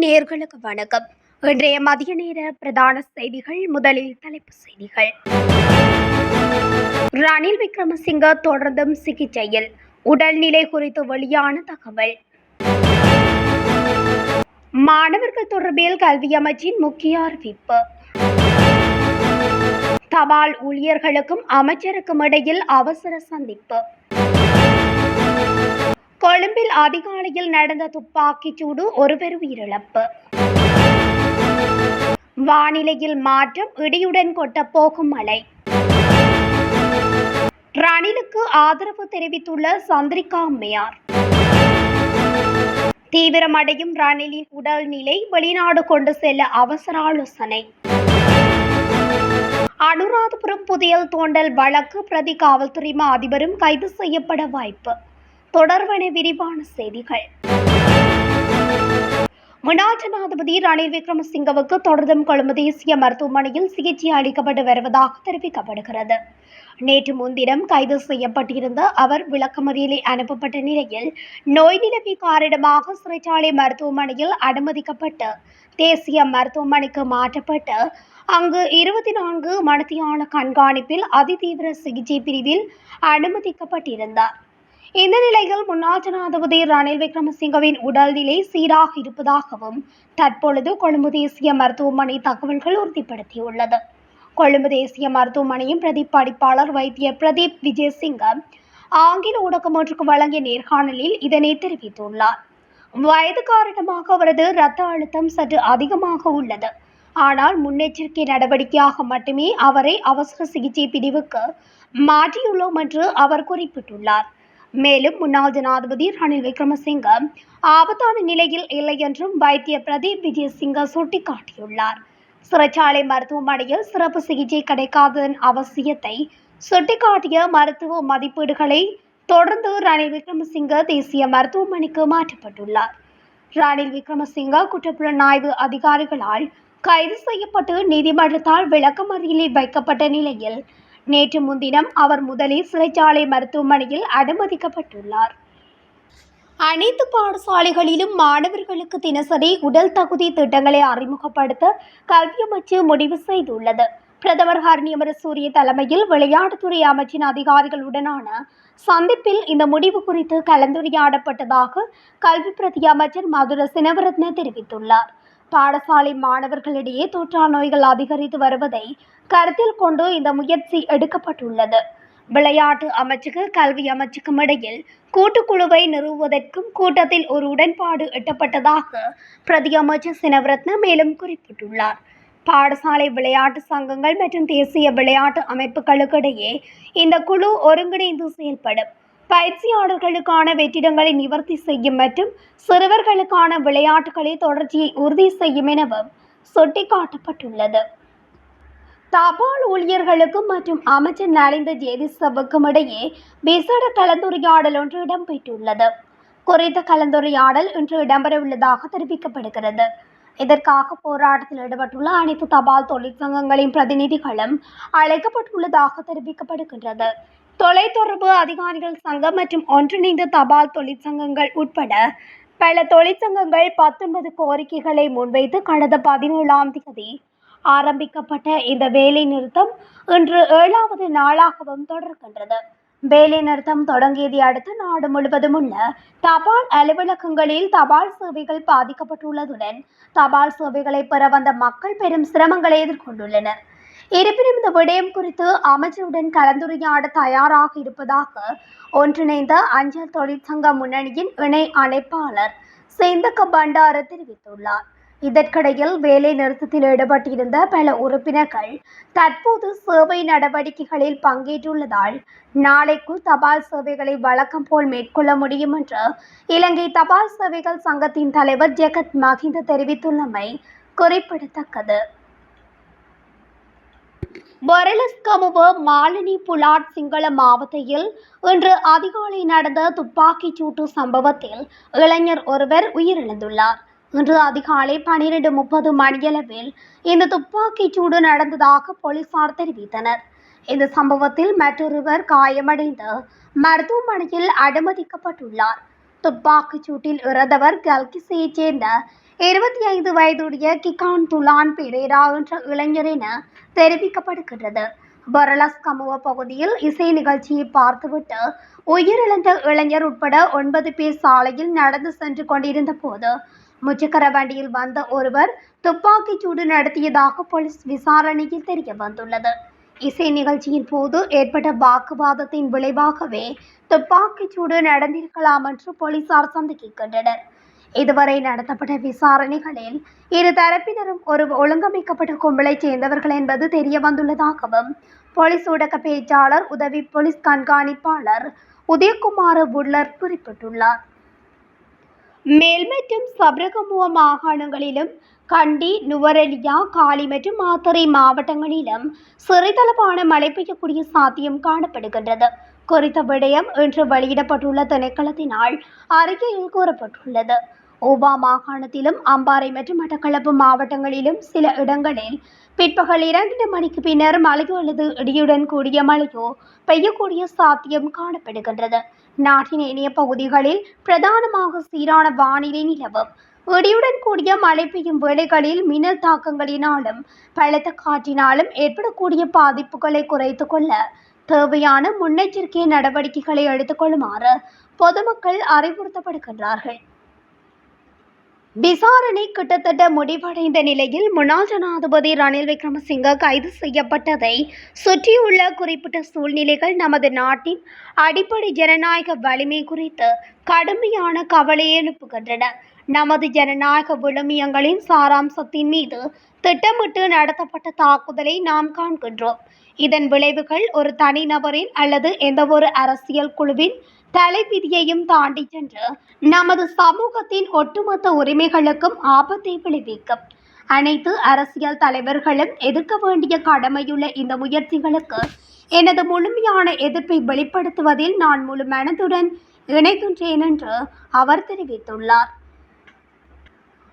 நேயர்களுக்கு வணக்கம். இன்றைய மதிய நேர பிரதான செய்திகள். முதலில் தலைப்புச் செய்திகள். ரணில் விக்ரமசிங்க தொடர்ந்தும் சிகிச்சையில், உடல்நிலை குறித்து வெளியான தகவல். மாணவர்கள் தொடர்பில் கல்வி அமைச்சின் முக்கிய அறிவிப்பு. தபால் ஊழியர்களுக்கும் அமைச்சருக்கும் இடையில் அவசர சந்திப்பு. கொழும்பில் அதிகாலையில் நடந்த துப்பாக்கிச் சூடு, ஒருவர் உயிரிழப்பு. வானிலையில் மாற்றம், இடியுடன் கொட்டப்போகும் மழை. ரணிலுக்கு ஆதரவு தெரிவித்துள்ள சந்திரிகா அம்மையார். தீவிரமடையும் ரணிலின் உடல்நிலை, வெளிநாடு கொண்டு செல்ல அவசர ஆலோசனை. அனுராதபுரம் புதையல் தோண்டல் வழக்கு பிரதி காவல்துறை மா அதிபரும் கைது செய்யப்பட வாய்ப்பு. தொடர்பான விரிவான செய்திகள். முன்னாள் ஜனாதிபதி ரணில் விக்ரமசிங்கவுக்கு தொடர்ந்தும் கொழும்பு தேசிய மருத்துவமனையில் சிகிச்சை அளிக்கப்பட்டு வருவதாக தெரிவிக்கப்படுகிறது. நேற்று முன்தினம் கைது செய்யப்பட்டிருந்த அவர் விளக்கமறியலில் அனுப்பப்பட்ட நிலையில் நோய் நிலைமை காரணமாக சிறைச்சாலை மருத்துவமனையில் அனுமதிக்கப்பட்டு தேசிய மருத்துவமனைக்கு மாற்றப்பட்டு அங்கு 24 மணித்தியால கண்காணிப்பில் அதிதீவிர சிகிச்சை பிரிவில் அனுமதிக்கப்பட்டிருந்தார். இந்த நிலையில் முன்னாள் ஜனாதிபதி ரணில் விக்ரமசிங்கவின் உடல்நிலை சீராக இருப்பதாகவும் தற்பொழுது கொழும்பு தேசிய மருத்துவமனை தகவல்கள் உறுதிப்படுத்தியுள்ளது. கொழும்பு தேசிய மருத்துவமனையின் பிரதிப்படிப்பாளர் வைத்தியர் பிரதீப் விஜயசிங்க ஆங்கில ஊடகம் ஒன்றுக்கு வழங்கிய நேர்காணலில் இதனை தெரிவித்துள்ளார். வயது காரணமாக அவரது இரத்த அழுத்தம் சற்று அதிகமாக உள்ளது. ஆனால் முன்னெச்சரிக்கை நடவடிக்கையாக மட்டுமே அவரை அவசர சிகிச்சை பிரிவுக்கு மாற்றியுள்ளோம் என்று அவர் குறிப்பிட்டுள்ளார். மேலும் முன்னாள் ஜனாதிபதி ரணில் விக்ரமசிங்க ஆபத்தான நிலையில் இல்லை என்றும் வைத்தியர் பிரதீப் விஜயசிங்க சுட்டிக்காட்டியுள்ளார். சிறைச்சாலை மருத்துவமனையில் சிறப்பு சிகிச்சை கிடைக்காததன் அவசியத்தை சுட்டிக்காட்டிய மருத்துவ மதிப்பீடுகளை தொடர்ந்து ரணில் விக்ரமசிங்க தேசிய மருத்துவமனைக்கு மாற்றப்பட்டுள்ளார். ரணில் விக்ரமசிங்க குற்றப்புலனாய்வு அதிகாரிகளால் கைது செய்யப்பட்டு நீதிமன்றத்தால் விளக்கமறியலில் வைக்கப்பட்ட நிலையில் நேற்று முன்தினம் அவர் முதலில் சிறைச்சாலை மருத்துவமனையில் அனுமதிக்கப்பட்டுள்ளார். அனைத்து பாடசாலைகளிலும் மாணவர்களுக்கு தினசரி உடல் தகுதி திட்டங்களை அறிமுகப்படுத்த கல்வி அமைச்சு முடிவு செய்துள்ளது. பிரதமர் ஹரணி அமரசூரிய தலைமையில் விளையாட்டுத்துறை அமைச்சின் அதிகாரிகளுடனான சந்திப்பில் இந்த முடிவு குறித்து கலந்துரையாடப்பட்டதாக கல்வி பிரதி அமைச்சர் மதுர சினவரத்ன தெரிவித்துள்ளார். பாடசாலை மாணவர்களிடையே தொற்றா நோய்கள் அதிகரித்து வருவதை கருத்தில் கொண்டு இந்த முயற்சி எடுக்கப்பட்டுள்ளது. விளையாட்டு அமைச்சுக்கு கல்வி அமைச்சுக்கும் இடையில் கூட்டுக்குழுவை நிறுவுவதற்கும் கூட்டத்தில் ஒரு உடன்பாடு எட்டப்பட்டதாக பிரதி அமைச்சர் சினவரத்ன மேலும் குறிப்பிட்டுள்ளார். பாடசாலை விளையாட்டு சங்கங்கள் மற்றும் தேசிய விளையாட்டு அமைப்புகளுக்கு இடையே இந்த குழு ஒருங்கிணைந்து செயல்படும். பயிற்சியாளர்களுக்கான வெற்றிடங்களை நிவர்த்தி செய்யும் மற்றும் சிறுவர்களுக்கான விளையாட்டுகளில் தொடர்ச்சியை உறுதி செய்யும் எனவும் சுட்டிக்காட்டப்பட்டுள்ளது. தபால் ஊழியர்களுக்கும் மற்றும் அமைச்சர் நலிந்த ஜேதிசவுக்கும் இடையே விசேட கலந்துரையாடல் ஒன்று இடம்பெற்றுள்ளது. குறித்த கலந்துரையாடல் இன்று இடம்பெறவுள்ளதாக தெரிவிக்கப்படுகிறது. இதற்காக போராட்டத்தில் ஈடுபட்டுள்ள அனைத்து தபால் தொழிற்சங்கங்களின் பிரதிநிதிகளும் அழைக்கப்பட்டுள்ளதாக தெரிவிக்கப்படுகின்றது. தொலைத்தொடர்பு அதிகாரிகள் சங்கம் மற்றும் ஒன்றிணைந்த தபால் தொழிற்சங்கங்கள் உட்பட பல தொழிற்சங்கங்கள் 19 கோரிக்கைகளை முன்வைத்து கடந்த 17ஆம் தேதி ஆரம்பிக்கப்பட்ட இந்த வேலை நிறுத்தம் இன்று 7வது நாளாகவும் தொடர்கின்றது. வேலை நிறுத்தம் தொடங்கியதை அடுத்து நாடு முழுவதும் உள்ள தபால் அலுவலகங்களில் தபால் சேவைகள் பாதிக்கப்பட்டுள்ளதுடன் தபால் சேவைகளை பெற வந்த மக்கள் பெரும் சிரமங்களை எதிர்கொண்டுள்ளனர். இருப்பினும் இந்த விடயம் குறித்து அமைச்சருடன் கலந்துரையாட தயாராக இருப்பதாக ஒன்றிணைந்த அஞ்சல் தொழிற்சங்க முன்னணியின் இணை அமைப்பாளர் சேந்தக பண்டார தெரிவித்துள்ளார். இதற்கிடையில் வேலை நிறுத்தத்தில் ஈடுபட்டிருந்த பல உறுப்பினர்கள் தற்போது சேவை நடவடிக்கைகளில் பங்கேற்றுள்ளதால் நாளைக்குள் தபால் சேவைகளை வழக்கம் போல் மேற்கொள்ள முடியும் என்று இலங்கை தபால் சேவைகள் சங்கத்தின் தலைவர் ஜெகத் மஹிந்த தெரிவித்துள்ளமை குறிப்பிடத்தக்கது. பொரலஸ்கமுவ மாலினி புலாட் சிங்கள மாவட்டத்தில் இன்று அதிகாலை நடந்த துப்பாக்கிச் சூட்டு சம்பவத்தில் இளைஞர் ஒருவர் உயிரிழந்துள்ளார். இன்று அதிகாலை 12:30 மணியளவில் இந்த துப்பாக்கிச் சூடு நடந்ததாக போலீசார் தெரிவித்தனர். இந்த சம்பவத்தில் மற்றொருவர் காயமடைந்து மருத்துவமனையில் அனுமதிக்கப்பட்டுள்ளார். துப்பாக்கிச் சூட்டில் இறந்தவர் கல்கிசையைச் சேர்ந்த 25 வயதுடைய கிகான் துலான் பெரேரா என்ற இளைஞர் என தெரிவிக்கப்படுகிறது. பரலஸ்கமுவ பகுதியில் இசை நிகழ்ச்சியை பார்த்துவிட்டு உயிரிழந்த இளைஞர் உட்பட 9 பேர் சாலையில் நடந்து சென்று கொண்டிருந்த போது முச்சக்கர வண்டியில் வந்த ஒருவர் துப்பாக்கிச் சூடு நடத்தியதாக போலீஸ் விசாரணையில் தெரிய வந்துள்ளது. இசை நிகழ்ச்சியின் போது ஏற்பட்ட வாக்குவாதத்தின் விளைவாகவே துப்பாக்கிச் சூடு நடந்திருக்கலாம் என்று போலீசார் சந்தேகிக்கின்றனர். இதுவரை நடத்தப்பட்ட விசாரணைகளில் இரு தரப்பினரும் ஒரு ஒழுங்கமைக்கப்பட்ட கும்பலைச் சேர்ந்தவர்கள் என்பது தெரிய வந்துள்ளதாகவும் போலீஸ் ஊடக பேச்சாளர் உதவி போலீஸ் கண்காணிப்பாளர் உதயகுமார புல்லர் குறிப்பிட்டுள்ளார். மேல் மற்றும் சப்ரகமுவ மாகாணங்களிலும் கண்டி, நுவரெலியா, காலி மற்றும் மாத்தறை மாவட்டங்களிலும் சிறிதளவான மழை பெய்யக்கூடிய சாத்தியம் காணப்படுகின்றது. குறித்த விடயம் இன்று வெளியிடப்பட்டுள்ள திணைக்களத்தினால் அறிக்கையில் கூறப்பட்டுள்ளது. ஊவா மாகாணத்திலும் அம்பாறை மற்றும் மட்டக்களப்பு மாவட்டங்களிலும் சில இடங்களில் பிற்பகல் 2 மணிக்கு பின்னர் மழையோ அல்லது இடியுடன் கூடிய மழையோ பெய்யக்கூடிய சாத்தியம் காணப்படுகின்றது. நாட்டின் ஏனைய பகுதிகளில் பிரதானமாக சீரான வானிலை நிலவும். இடியுடன் கூடிய மழை பெய்யும் வேளைகளில் மின்னல் தாக்கங்களினாலும் பலத்த காற்றினாலும் ஏற்படக்கூடிய பாதிப்புகளை குறைத்துக் கொள்ள தேவையான முன்னெச்சரிக்கை நடவடிக்கைகளை எடுத்துக் கொள்ளுமாறு பொதுமக்கள் அறிவுறுத்தப்படுகின்றார்கள். விசாரணை கிட்டத்தட்ட முடிவடைந்த நிலையில் முன்னாள் ஜனாதிபதி ரணில் விக்ரமசிங்க கைது செய்யப்பட்டதை சுற்றியுள்ள குறிப்பிட்ட சூழ்நிலைகள் நமது நாட்டின் அடிப்படை ஜனநாயக வலிமை குறித்து கடுமையான கவலையை எழுப்புகின்றன. நமது ஜனநாயக விழுமியங்களின் சாராம்சத்தின் மீது திட்டமிட்டு நடத்தப்பட்ட தாக்குதலை நாம் காண்கின்றோம். இதன் விளைவுகள் ஒரு தனிநபரின் அல்லது எந்தவொரு அரசியல் குழுவின் தலைவிதியையும் தாண்டி சென்று நமது சமூகத்தின் ஒட்டுமொத்த உரிமைகளுக்கும் ஆபத்தை விளைவிக்கும். அனைத்து அரசியல் தலைவர்களும் எதிர்க்க வேண்டிய கடமையுள்ள இந்த முயற்சிகளுக்கு எனது முழுமையான எதிர்ப்பை வெளிப்படுத்துவதில் நான் முழு மனதுடன் இணைகின்றேன் என்று அவர் தெரிவித்துள்ளார்.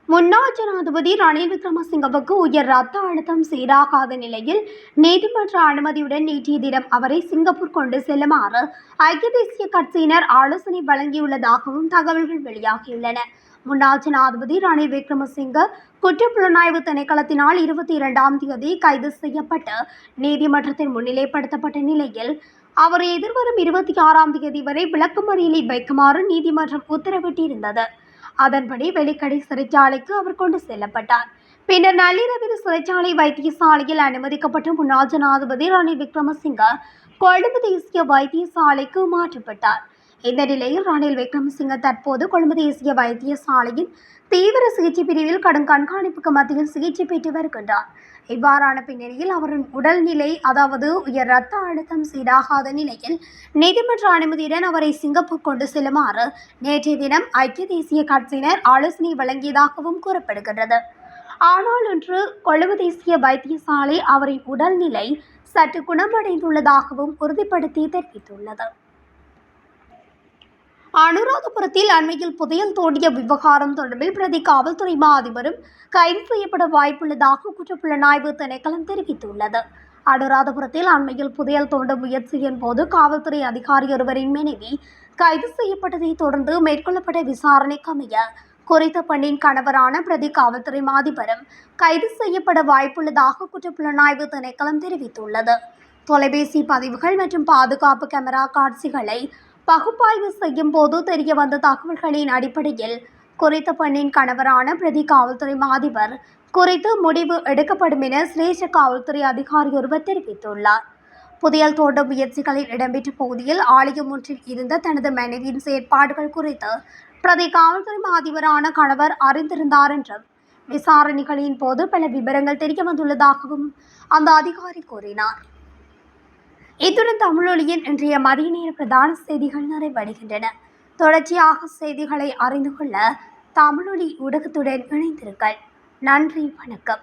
முன்னாள் ஜனாதிபதி ரணில் விக்ரமசிங்கவுக்கு உயர் இரத்த அழுத்தம் சீராகாத நிலையில் நீதிமன்ற அனுமதியுடன் நேற்றைய தினம் அவரை சிங்கப்பூர் கொண்டு செல்லுமாறு ஐக்கிய தேசிய கட்சியினர் ஆலோசனை வழங்கியுள்ளதாகவும் தகவல்கள் வெளியாகியுள்ளன. முன்னாள் ஜனாதிபதி ரணில் விக்ரமசிங்க குற்றப்புலனாய்வு திணைக்களத்தினால் 22ஆம் தேதி கைது செய்யப்பட்டு நீதிமன்றத்தில் முன்னிலைப்படுத்தப்பட்ட நிலையில் அவர் எதிர்வரும் 26ஆம் தேதி வரை விளக்கமறியலை வைக்குமாறு நீதிமன்றம் உத்தரவிட்டிருந்தது. அதன்படி வெலிக்கடை சிறைச்சாலைக்கு அவர் கொண்டு செல்லப்பட்டார். பின்னர் நள்ளிரவில் சிறைச்சாலை வைத்தியசாலையில் அனுமதிக்கப்பட்ட முன்னாள் ஜனாதிபதி ரணில் விக்ரமசிங்க கொழும்பு தேசிய வைத்தியசாலைக்கு மாற்றப்பட்டார். இந்த நிலையில் ரணில் விக்ரமசிங்க தற்போது கொழும்பு தேசிய வைத்தியசாலையின் தீவிர சிகிச்சை பிரிவில் கடும் கண்காணிப்புக்கு மத்தியில் சிகிச்சை பெற்று வருகின்றார். இவ்வாறான பின்னணியில் அவரின் உடல்நிலை அதாவது உயர் இரத்த அழுத்தம் சீராகாத நிலையில் நீதிமன்ற அனுமதியுடன் அவரை சிங்கப்பூர் கொண்டு செல்லுமாறு நேற்றைய தினம் ஐக்கிய தேசிய கட்சியினர் ஆலோசனை வழங்கியதாகவும் கூறப்படுகிறது. ஆனால் இன்று கொழும்பு தேசிய வைத்தியசாலை அவரின் உடல்நிலை சற்று குணமடைந்துள்ளதாகவும் உறுதிப்படுத்தி தெரிவித்துள்ளது. அனுராதபுரத்தில் அண்மையில் புதையல் தோண்டிய விவகாரம் தொடர்பில் பிரதி காவல்துறை மா அதிபரும் கைது செய்யப்பட வாய்ப்புள்ளதாக குற்றப்புலனாய்வு திணைக்களம் தெரிவித்துள்ளது. அனுராதபுரத்தில் அண்மையில் புதையல் தோண்டும் முயற்சியின் போது காவல்துறை அதிகாரி ஒருவரின் மனைவி கைது செய்யப்பட்டதை தொடர்ந்து மேற்கொள்ளப்பட்ட விசாரணைக்கு அமைய குறித்த பெண்ணின் கணவரான பிரதி காவல்துறை மா அதிபரும் கைது செய்யப்பட வாய்ப்புள்ளதாக குற்றப்புலனாய்வு திணைக்களம் தெரிவித்துள்ளது. தொலைபேசி பதிவுகள் மற்றும் பாதுகாப்பு கேமரா காட்சிகளை பகுப்பாய்வு செய்யும் போது தெரிய வந்த தகவல்களின் அடிப்படையில் குறித்த பெண்ணின் கணவரான பிரதி காவல்துறை அதிபர் குறித்து முடிவு எடுக்கப்படும் என சிரேஷ்ட காவல்துறை அதிகாரி ஒருவர் தெரிவித்துள்ளார். புதையல் தோண்டும் முயற்சிகளில் இடம்பெற்ற பகுதியில் ஆலயம் ஒன்றில் இருந்த தனது மனைவியின் செயற்பாடுகள் குறித்து பிரதி காவல்துறை அதிபரான கணவர் அறிந்திருந்தார் என்றும் விசாரணைகளின் போது பல விவரங்கள் தெரிய வந்துள்ளதாகவும் அந்த அதிகாரி கூறினார். இத்துடன் தமிழொலியின் இன்றைய மதிய நேர பிரதான செய்திகள் நிறைவடைகின்றன. தொடர்ச்சியாக செய்திகளை அறிந்து கொள்ள தமிழொலி ஊடகத்துடன் இணைந்திருங்கள். நன்றி, வணக்கம்.